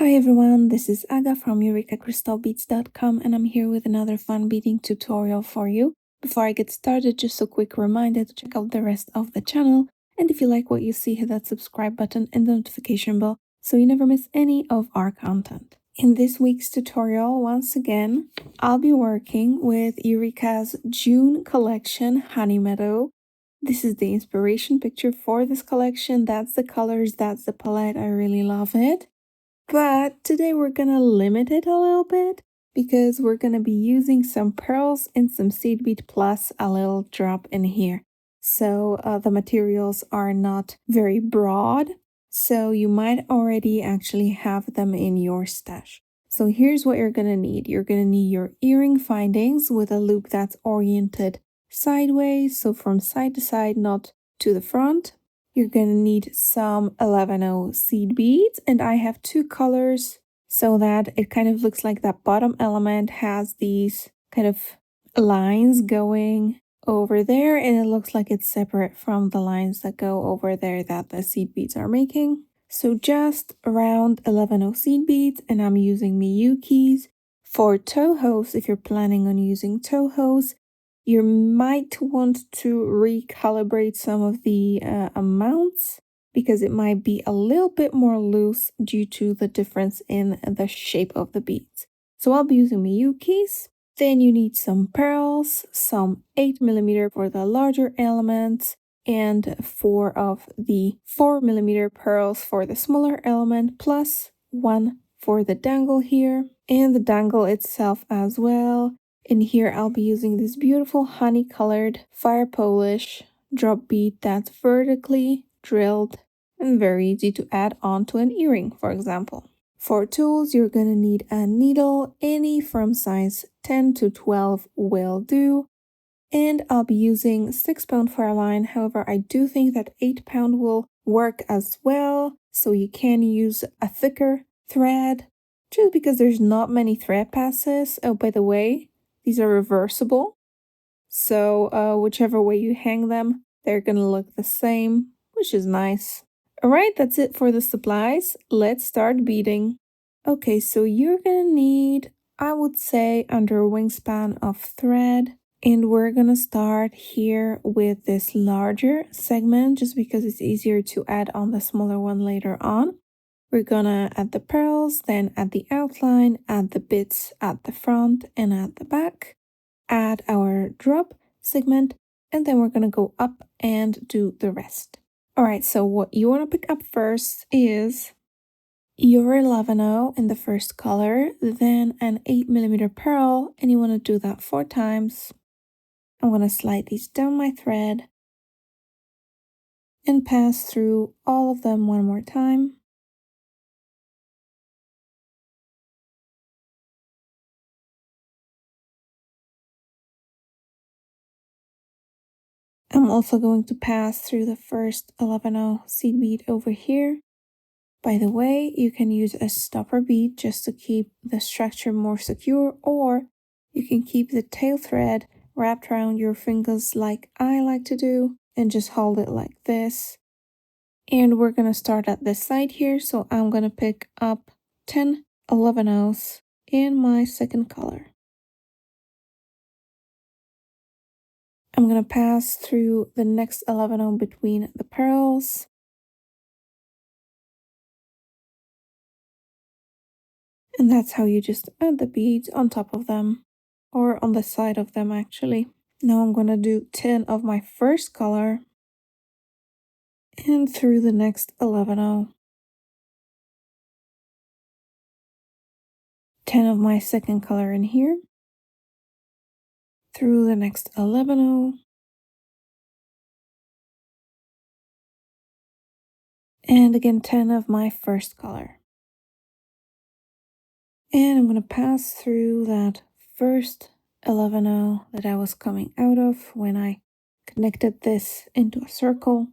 Hi everyone, this is Aga from EurekaCrystalBeads.com and I'm here with another fun beading tutorial for you. Before I get started, just a quick reminder to check out the rest of the channel, and if you like what you see, hit that subscribe button and the notification bell so you never miss any of our content. In this week's tutorial, once again, I'll be working with Eureka's June collection, Honey Meadow. This is the inspiration picture for this collection. That's the colors, that's the palette. I really love it. But today we're gonna limit it a little bit because we're gonna be using some pearls and some seed bead plus a little drop in here. So the materials are not very broad, so you might already actually have them in your stash. So here's what you're gonna need. You're gonna need your earring findings with a loop that's oriented sideways, so from side to side, not to the front. You're gonna need some 11O seed beads, and I have two colors so that it kind of looks like that bottom element has these kind of lines going over there, and it looks like it's separate from the lines that go over there that the seed beads are making. So just around 11O seed beads, and I'm using Miyuki's. For Tohos, if you're planning on using Tohos, you might want to recalibrate some of the amounts because it might be a little bit more loose due to the difference in the shape of the beads. So I'll be using Miyuki's. Then you need some pearls, some 8mm for the larger elements, and 4 of the 4mm pearls for the smaller element, plus 1 for the dangle here, and the dangle itself as well. In here, I'll be using this beautiful honey-colored fire polish drop bead that's vertically drilled and very easy to add on to an earring, for example. For tools, you're going to need a needle, any from size 10 to 12 will do. And I'll be using 6-pound fire line. However, I do think that 8-pound will work as well. So you can use a thicker thread just because there's not many thread passes. Oh, by the way, these are reversible. So whichever way you hang them, they're gonna look the same, which is nice. Alright, that's it for the supplies. Let's start beading. Okay, so you're gonna need, I would say, under a wingspan of thread. And we're gonna start here with this larger segment just because it's easier to add on the smaller one later on. We're gonna add the pearls, then add the outline, add the bits at the front and at the back, add our drop segment, and then we're gonna go up and do the rest. All right, so what you wanna pick up first is your 11O in the first color, then an 8mm pearl, and you wanna do that 4 times. I'm gonna slide these down my thread and pass through all of them one more time. I'm also going to pass through the first 11O seed bead over here. By the way, you can use a stopper bead just to keep the structure more secure, or you can keep the tail thread wrapped around your fingers like I like to do and just hold it like this. And we're going to start at this side here, so I'm going to pick up 10 11Os in my second color. I'm going to pass through the next 11O between the pearls. And that's how you just add the beads on top of them, or on the side of them actually. Now I'm going to do 10 of my first color and through the next 11O. 10 of my second color in here, through the next 11O, and again 10 of my first color. And I'm going to pass through that first 11O that I was coming out of when I connected this into a circle.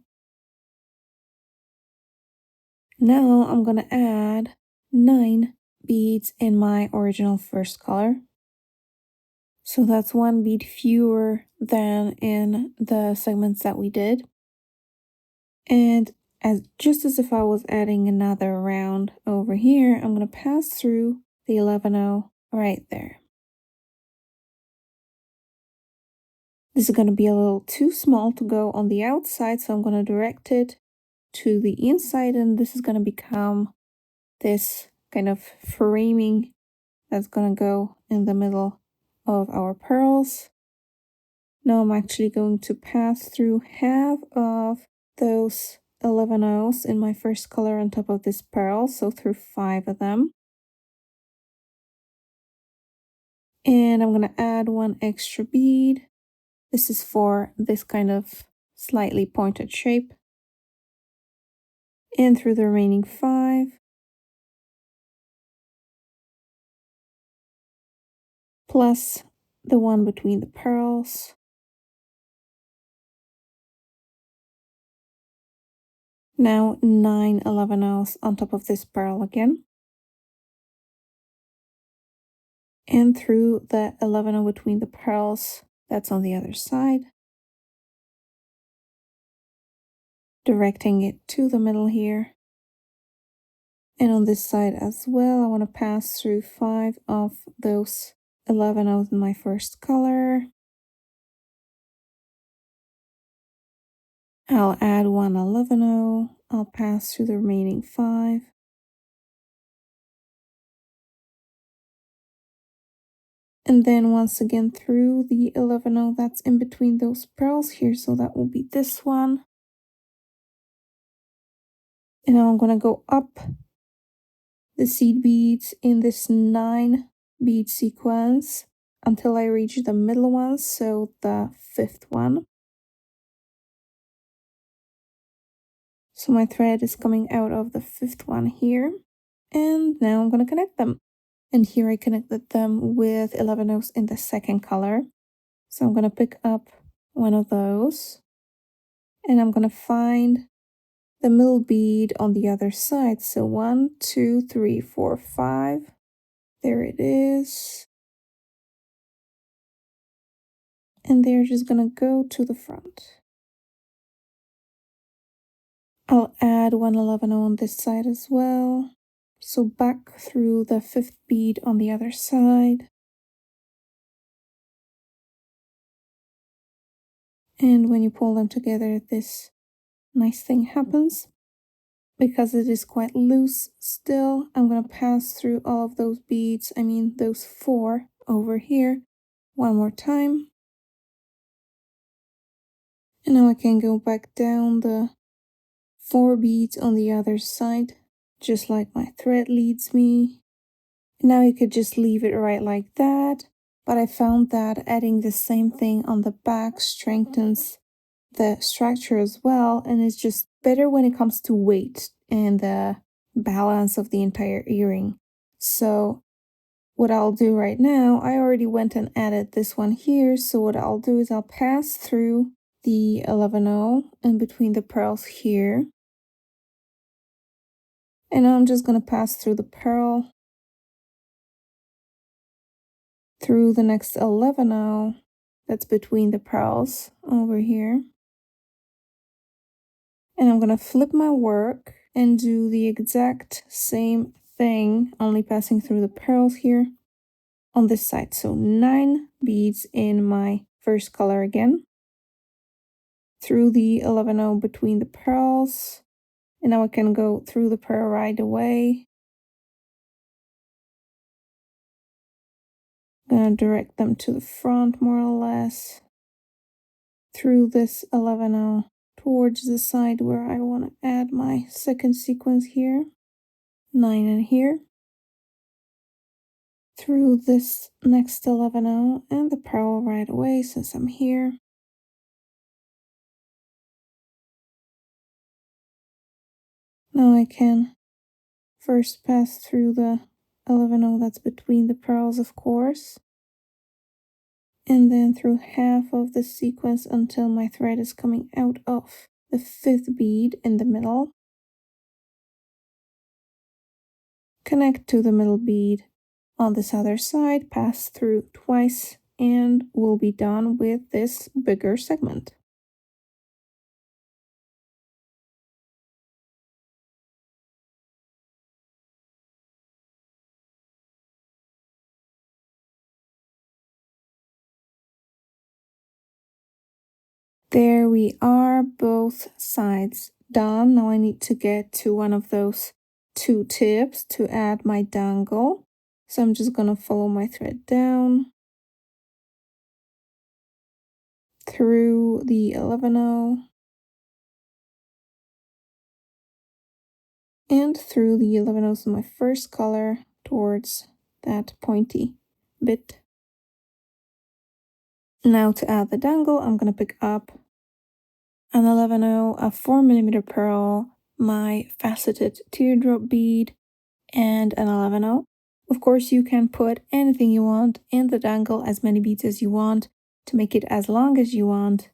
Now I'm going to add 9 beads in my original first color. So that's 1 bead fewer than in the segments that we did. And just as if I was adding another round over here, I'm going to pass through the 11-0 right there. This is going to be a little too small to go on the outside, so I'm going to direct it to the inside, and this is going to become this kind of framing that's going to go in the middle of our pearls. Now I'm actually going to pass through half of those 11-0s in my first color on top of this pearl, so through 5 of them. And I'm going to add 1 extra bead. This is for this kind of slightly pointed shape. And through the remaining 5. Plus the one between the pearls. Now 9 11-0s on top of this pearl again. And through the 11-0 between the pearls, that's on the other side. Directing it to the middle here. And on this side as well, I want to pass through 5 of those 11-0s in my first color. I'll add 1 11-0. I'll pass through the remaining 5. And then once again through the 11-0 that's in between those pearls here, so that will be this one. And now I'm going to go up the seed beads in this 9 bead sequence until I reach the middle one, so the 5th one. So my thread is coming out of the 5th one here. And now I'm going to connect them. And here I connected them with 11-0s in the second color. So I'm going to pick up one of those. And I'm going to find the middle bead on the other side. So 1, 2, 3, 4, 5. There it is. And they're just going to go to the front. I'll add 1 11-0 on this side as well. So back through the 5th bead on the other side. And when you pull them together, this nice thing happens. Because it is quite loose still, I'm going to pass through all of those beads, those 4 over here, one more time. And now I can go back down the 4 beads on the other side, just like my thread leads me. Now you could just leave it right like that, but I found that adding the same thing on the back strengthens the structure as well, and it's just better when it comes to weight and the balance of the entire earring. So what I'll do right now, I already went and added this one here, so what I'll do is I'll pass through the 11-0 in between the pearls here. And now I'm just going to pass through the pearl through the next 11-0 that's between the pearls over here. And I'm going to flip my work and do the exact same thing, only passing through the pearls here on this side. So 9 beads in my first color again, through the 11-0 between the pearls. And now I can go through the pearl right away. I'm going to direct them to the front more or less, through this 11-0 towards the side where I want to add my second sequence here, 9 in here, through this next 11-0 and the pearl right away since I'm here. Now I can first pass through the 11-0 that's between the pearls, of course, and then through half of the sequence until my thread is coming out of the 5th bead in the middle. Connect to the middle bead on this other side, pass through twice, and we'll be done with this bigger segment. There we are, both sides done. Now I need to get to one of those two tips to add my dangle. So I'm just gonna follow my thread down through the 11-0 and through the 11-0s in my first color towards that pointy bit. Now to add the dangle, I'm gonna pick up an 11-0, a 4mm pearl, my faceted teardrop bead, and an 11-0. Of course, you can put anything you want in the dangle, as many beads as you want, to make it as long as you want.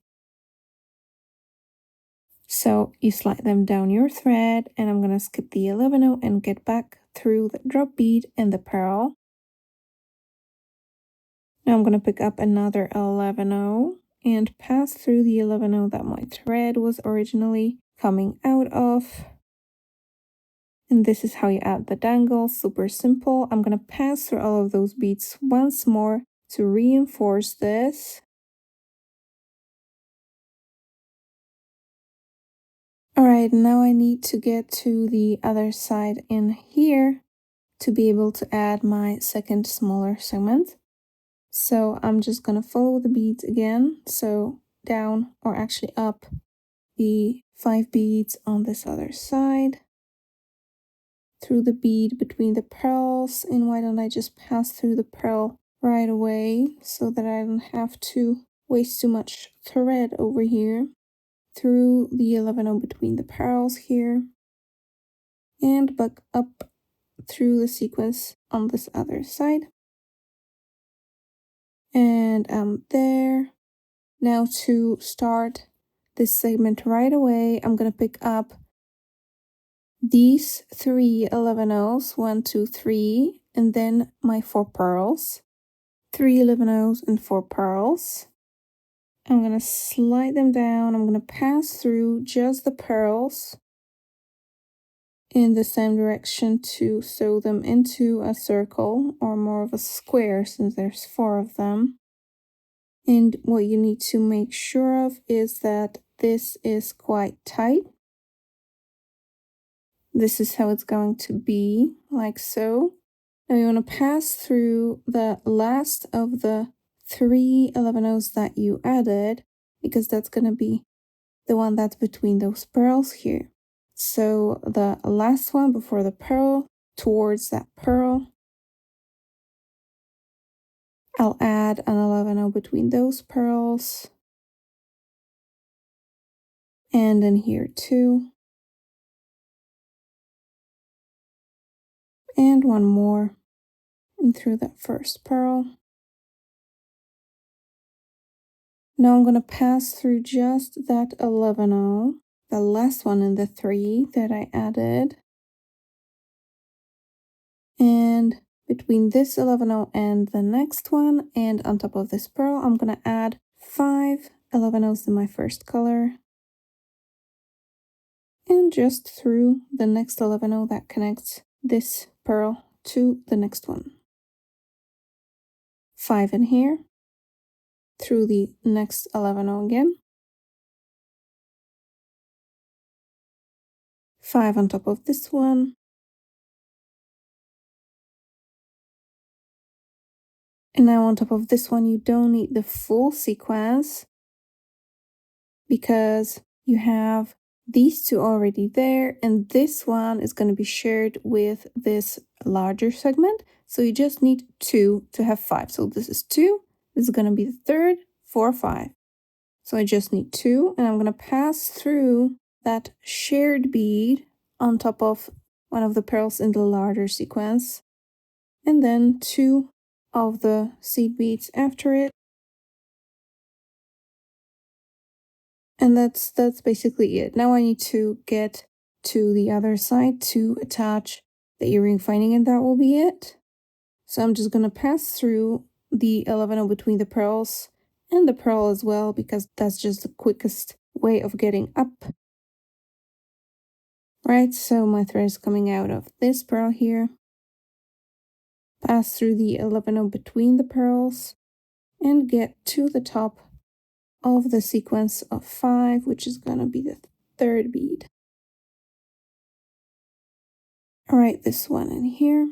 So you slide them down your thread, and I'm gonna skip the 11-0 and get back through the drop bead and the pearl. Now I'm gonna pick up another 11-0 and pass through the 11-0 that my thread was originally coming out of. And this is how you add the dangle, super simple. I'm gonna pass through all of those beads once more to reinforce this. All right, now I need to get to the other side in here to be able to add my second smaller segment. So I'm just gonna follow the beads again. So down, or actually up, the 5 beads on this other side, through the bead between the pearls, and why don't I just pass through the pearl right away so that I don't have to waste too much thread over here, through the 11-0 between the pearls here, and back up through the sequence on this other side. And I'm there. Now to start this segment right away, I'm gonna pick up these 3 11-0s, 1, 2, 3, and then my 4 pearls, 3 11-0s and 4 pearls. I'm gonna slide them down. I'm gonna pass through just the pearls in the same direction to sew them into a circle, or more of a square since there's 4 of them. And what you need to make sure of is that this is quite tight. This is how it's going to be, like so. Now you want to pass through the last of the 3 11-0s that you added, because that's going to be the one that's between those pearls here. So the last one before the pearl, towards that pearl, I'll add an 11-0 between those pearls. And then here too. And one more, and through that first pearl. Now I'm going to pass through just that 11-0, the last one in the 3 that I added. And between this 11-0 and the next one, and on top of this pearl, I'm going to add 5 11-0s in my first color. And just through the next 11-0 that connects this pearl to the next one. 5 in here, through the next 11-0 again. 5 on top of this one. And now on top of this one, you don't need the full sequence because you have these 2 already there, and this one is going to be shared with this larger segment. So you just need 2 to have 5. So this is 2, this is going to be the third, 4, 5. So I just need 2, and I'm going to pass through that shared bead on top of one of the pearls in the larger sequence, and then 2 of the seed beads after it. And that's basically it. Now I need to get to the other side to attach the earring finding, and that will be it. So I'm just gonna pass through the 11-0 between the pearls and the pearl as well, because that's just the quickest way of getting up. Right, so my thread is coming out of this pearl here. Pass through the 11-0 between the pearls and get to the top of the sequence of 5, which is gonna be the third bead. All right, this one in here.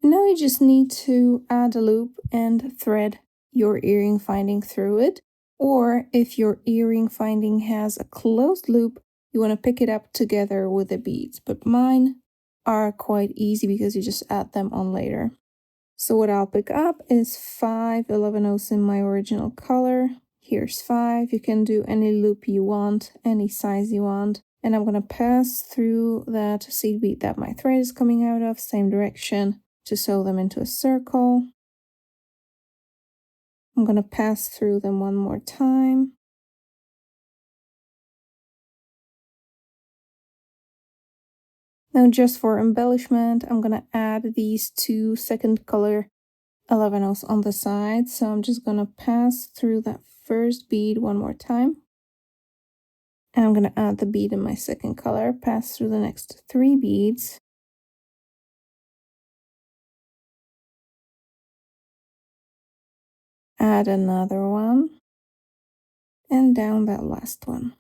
Now you just need to add a loop and thread your earring finding through it. Or if your earring finding has a closed loop, you want to pick it up together with the beads. But mine are quite easy because you just add them on later. So what I'll pick up is 5 11/0 in my original color. Here's 5. You can do any loop you want, any size you want. And I'm going to pass through that seed bead that my thread is coming out of, same direction, to sew them into a circle. I'm going to pass through them one more time. Now just for embellishment, I'm going to add these 2 second color 11/0 on the side. So I'm just going to pass through that first bead one more time. And I'm going to add the bead in my second color, pass through the next 3 beads. Add another one. And down that last one.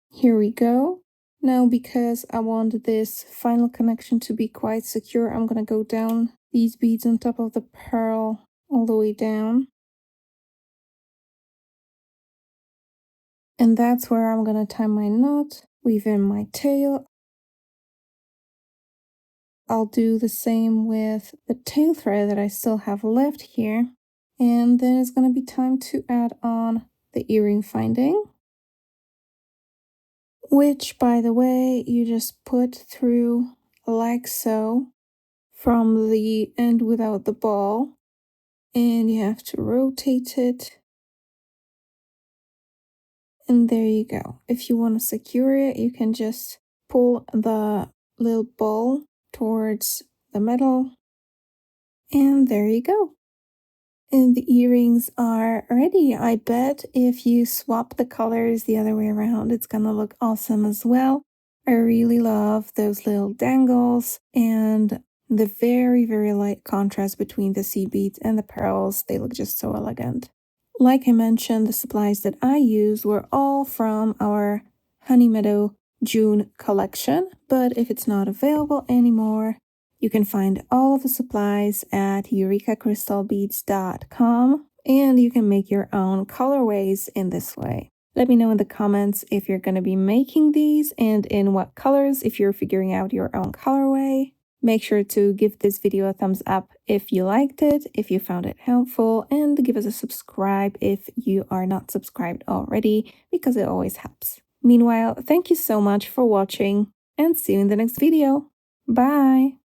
Here we go. Now, because I want this final connection to be quite secure, I'm going to go down these beads on top of the pearl all the way down. And that's where I'm going to tie my knot, weave in my tail. I'll do the same with the tail thread that I still have left here. And then it's going to be time to add on the earring finding, which, by the way, you just put through like so from the end without the ball, and you have to rotate it. And there you go. If you want to secure it, you can just pull the little ball towards the metal, and there you go. And the earrings are ready. I bet if you swap the colors the other way around, it's gonna look awesome as well. I really love those little dangles and the very, very light contrast between the seed beads and the pearls. They look just so elegant. Like I mentioned, the supplies that I used were all from our Honey Meadow June collection, but if it's not available anymore, you can find all of the supplies at eurekacrystalbeads.com, and you can make your own colorways in this way. Let me know in the comments if you're going to be making these and in what colors if you're figuring out your own colorway. Make sure to give this video a thumbs up if you liked it, if you found it helpful, and give us a subscribe if you are not subscribed already, because it always helps. Meanwhile, thank you so much for watching, and see you in the next video. Bye!